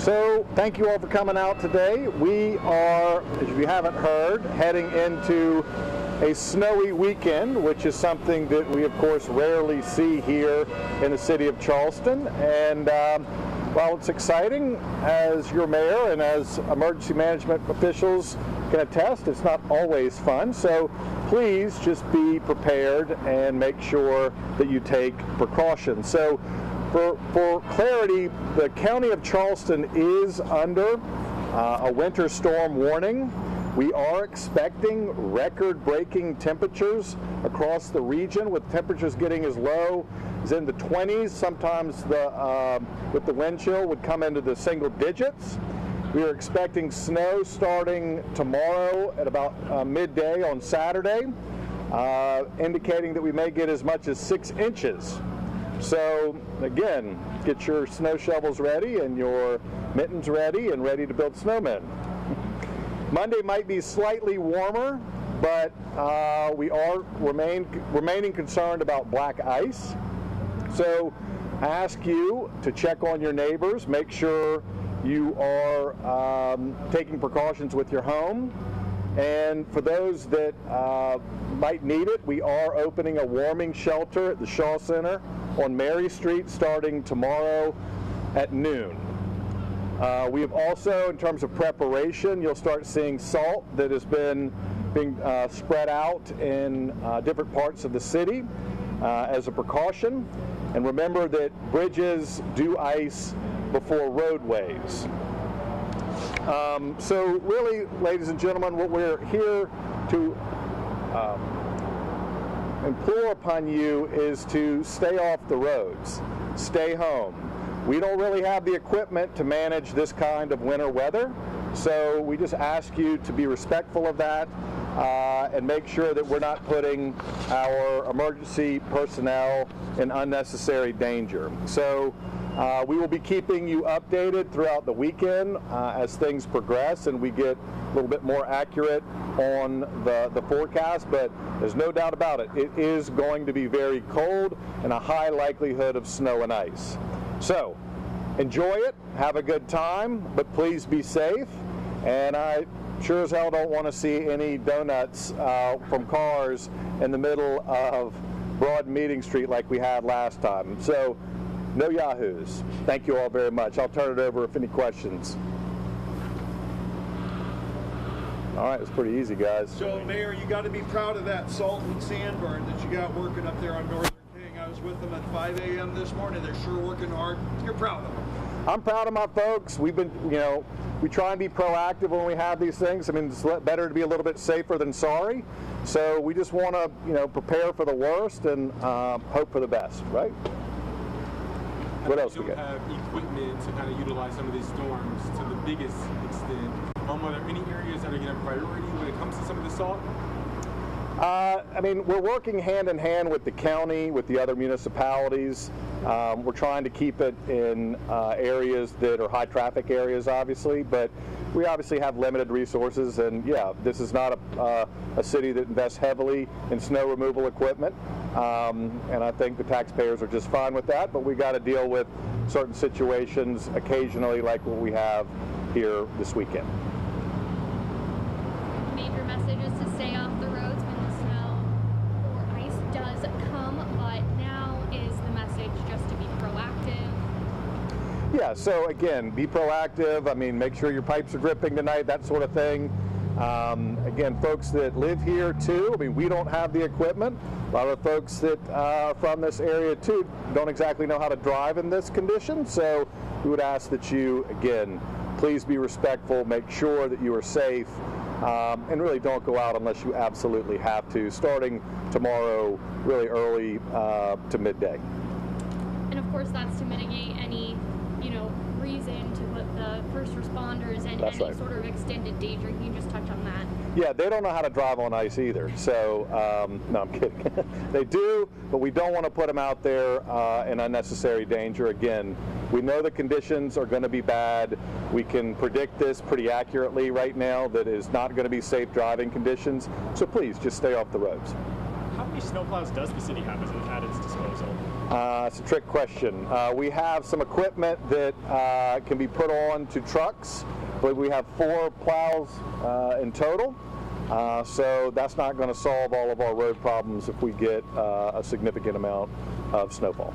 So thank you all for coming out today. We are, as you haven't heard, heading into a snowy weekend, which is something that we of course rarely see here in the city of Charleston. And while it's exciting, as your mayor and as emergency management officials can attest, it's not always fun. So please just be prepared and make sure that you take precautions. So for clarity, the county of Charleston is under a winter storm warning. We are expecting record-breaking temperatures across the region, with temperatures getting as low as in the 20s. Sometimes with the wind chill would come into the single digits. We are expecting snow starting tomorrow at about midday on Saturday, indicating that we may get as much as 6 inches. So again, get your snow shovels ready and your mittens ready and ready to build snowmen. Monday might be slightly warmer, but we are remaining concerned about black ice. So I ask you to check on your neighbors, make sure you are taking precautions with your home. And for those that might need it, we are opening a warming shelter at the Shaw Center on Mary Street starting tomorrow at noon. We have also, in terms of preparation, you'll start seeing salt that has been being spread out in different parts of the city as a precaution. And remember that bridges do ice before roadways. So really, ladies and gentlemen, what we're here to implore upon you is to stay off the roads, stay home. We don't really have the equipment to manage this kind of winter weather, so we just ask you to be respectful of that and make sure that we're not putting our emergency personnel in unnecessary danger. So we will be keeping you updated throughout the weekend as things progress and we get a little bit more accurate on the forecast, but there's no doubt about it. It is going to be very cold and a high likelihood of snow and ice. So enjoy it, have a good time, but please be safe. And I sure as hell don't want to see any donuts from cars in the middle of Broad Meeting Street like we had last time. So no yahoos. Thank you all very much. I'll turn it over if any questions. All right, it's pretty easy, guys. So, Mayor, you got to be proud of that salt and sand burn that you got working up there on Northern King. I was with them at 5 a.m. this morning. They're sure working hard. You're proud of them. I'm proud of my folks. We've been, we try and be proactive when we have these things. I mean, it's better to be a little bit safer than sorry. So we just want to, prepare for the worst and hope for the best, right? What else we got? Have equipment to kind of utilize some of these storms to the biggest extent. Are there any areas that are getting a priority when it comes to some of the salt? We're working hand in hand with the county, with the other municipalities. We're trying to keep it in areas that are high traffic areas, obviously, but we obviously have limited resources, and yeah, this is not a city that invests heavily in snow removal equipment, and I think the taxpayers are just fine with that, but we got to deal with certain situations occasionally like what we have here this weekend. Major message is to stay off the roads when the snow or ice does come, but now is the message just to be proactive. Yeah, so again, be proactive. Make sure your pipes are dripping tonight, that sort of thing. Again, folks that live here too, we don't have the equipment. A lot of folks that are from this area too don't exactly know how to drive in this condition, so we would ask that you, again, please be respectful, make sure that you are safe, and really don't go out unless you absolutely have to, starting tomorrow really early to midday. And of course that's to mitigate any, reason to put the first responders in That's any right. sort of extended danger. Can you just touch on that? Yeah, they don't know how to drive on ice either, so no, I'm kidding. They do, but we don't want to put them out there in unnecessary danger. Again, we know the conditions are going to be bad. We can predict this pretty accurately right now that it is not going to be safe driving conditions, so please just stay off the roads. How many snowplows does the city have at its disposal? It's a trick question. We have some equipment that can be put on to trucks, but we have 4 plows in total. So that's not going to solve all of our road problems if we get a significant amount of snowfall.